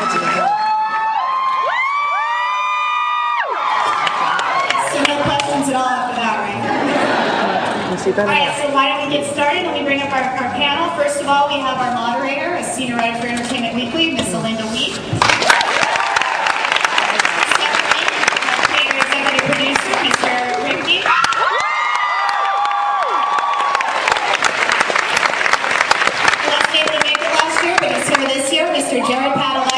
So no questions at all after that, right? All right, so why don't we get started? Let me bring up our panel. First of all, we have our moderator, a senior writer for Entertainment Weekly, Miss Alinda Wheat. Executive producer, Mr. Rigby. Wasn't able to make it last year, but he's here this year, Mr. Jared Padalecki.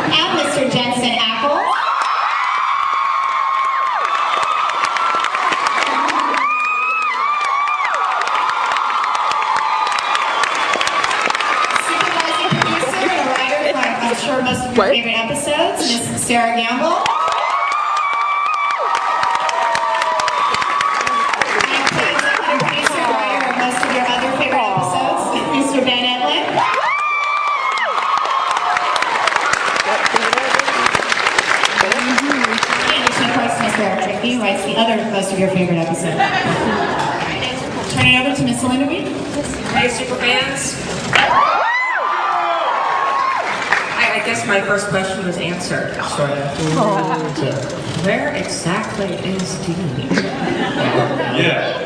And Mr. Jensen Ackles. Supervising producer and a writer for, I'm sure, most of your favorite episodes, Miss Sarah Gamble. And co-executive producer and writer of most of your other favorite episodes, Mr. Ben Edlin. And of course, Mr. Eric Rigby, who writes the other most of your favorite episodes. Turn it over to Miss Alinda Wheat. Hey, superfans. I guess my first question was answered. Where exactly is Dean? Yeah.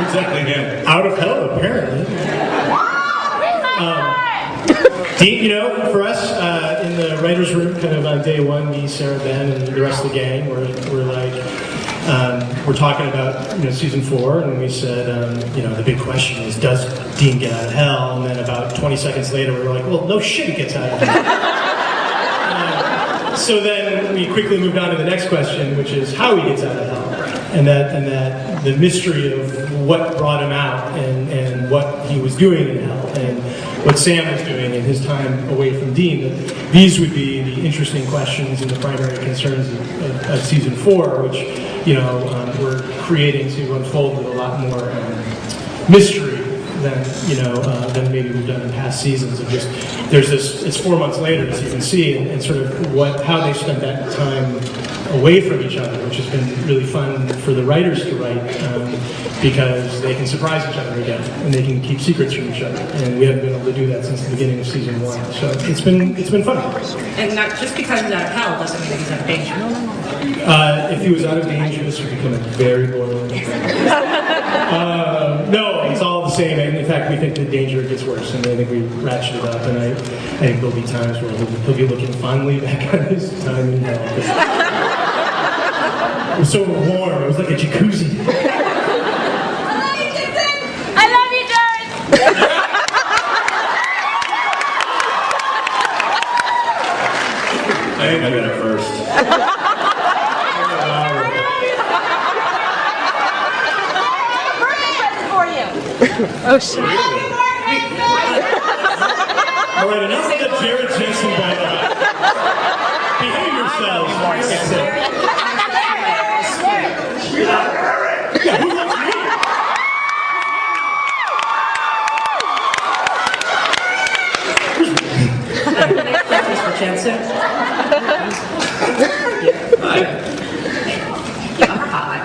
Exactly him. Out of hell, apparently. Dean, for us, in the writer's room, kind of on day one, me, Sarah, Ben, and the rest of the gang, we're like, we're talking about, season 4, and we said, the big question is, does Dean get out of hell? And then about 20 seconds later, we were like, well, no shit, he gets out of hell. So then we quickly moved on to the next question, which is how he gets out of hell. And that the mystery of what brought him out and what he was doing in hell and what Sam was doing in his time away from Dean. That these would be the interesting questions and the primary concerns of season 4, which we're creating to unfold with a lot more mystery than maybe we've done in past seasons. Of just there's this. It's 4 months later, as you can see, and sort of how they spent that time away from each other, which has been really fun for the writers to write because they can surprise each other again and they can keep secrets from each other. And we haven't been able to do that since the beginning of season 1. So it's been fun. And not just because he's out of hell doesn't mean he's out of danger. If he was out of danger, this would become a very boring show. No, it's all the same. And in fact, we think the danger gets worse, and I think we ratchet it up. And I think there'll be times where he'll be looking fondly back on his time in hell. It was so warm. It was like a jacuzzi. I love you, Jared! I think I got it first. Oh, shit. All right, enough of the Jared Jensen ball. Behave yourselves. Yeah, who loves me? Mr. Jensen. Hi. You're hot.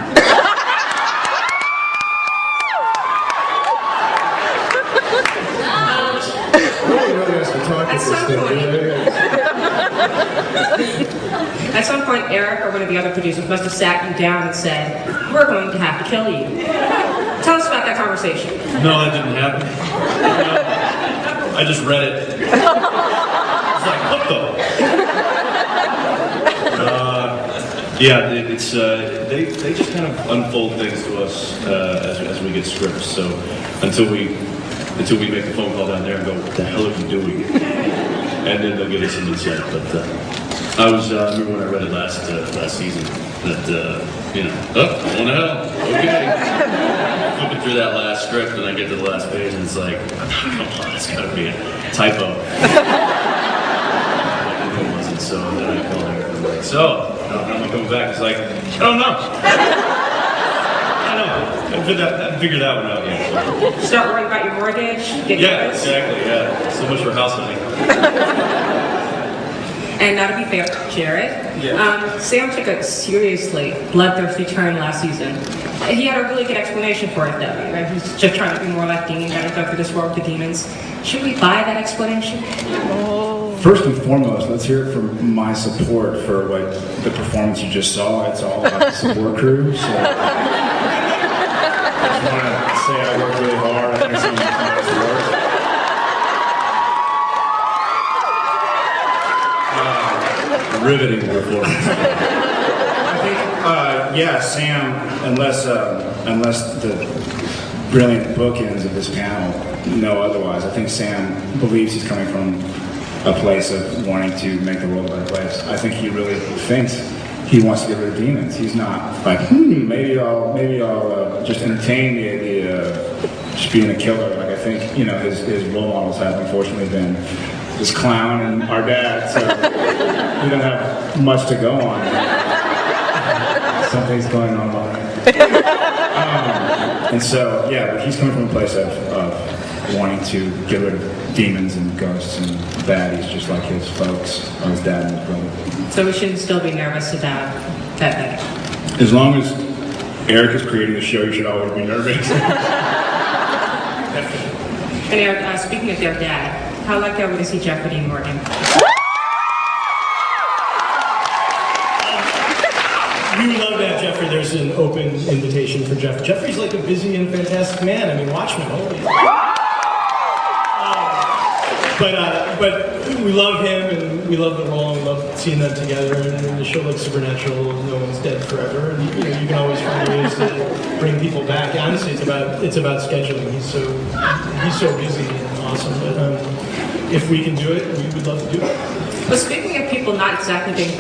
At some point, Eric or one of the other producers must have sat you down and said, "We're going to have to kill you." Tell us about that conversation. No, that didn't happen. I just read it. It's like, what the? Yeah, it's they just kind of unfold things to us as we get scripts. So until we make the phone call down there and go, what the hell are you doing? And then they'll give us some insight. But I remember when I read it last season that going to hell. Okay. Flipping through that last script and I get to the last page and it's like, come on, it's got to be a typo. It wasn't. So then I called her and I'm like, so how am I coming back? It's like, I don't know. I figured that one out yet. So. Start worrying about your mortgage. Get Yeah, exactly. Yeah, so much for house hunting. And now to be fair, Jared, Sam took a seriously bloodthirsty turn last season. He had a really good explanation for it though, right? He's just trying to be more like Dean, trying to go through this world with the demons. Should we buy that explanation? First and foremost, let's hear it from my support for what the performance you just saw. It's all about the support crew. So I just want to say I worked really hard. I think it's some of the hardest work. Riveting performance. I think, yeah, Sam, unless the brilliant bookends of this panel know otherwise, I think Sam believes he's coming from a place of wanting to make the world a better place. I think he really thinks he wants to get rid of demons. He's not like, maybe I'll just entertain the idea of just being a killer. Like I think, his role models have unfortunately been this clown and our dad, so we don't have much to go on. Something's going on behind. And so, yeah, but he's coming from a place of wanting to get rid of demons and ghosts and baddies, just like his folks, or his dad and his brother. So we shouldn't still be nervous about that. As long as Eric is creating the show, you should always be nervous. And Eric, speaking of their dad, how lucky are we to see Jeffrey Dean Morgan? We would love to have Jeffrey. There's an open invitation for Jeff. Jeffrey's like a busy and fantastic man. I mean, Watchmen, holy. But we love him and we love the role and we love seeing them together. And in the show like Supernatural, no one's dead forever. And you can always find ways to bring people back. Honestly, it's about scheduling. He's so busy and awesome. But if we can do it, we would love to do it. Well, speaking of people not exactly being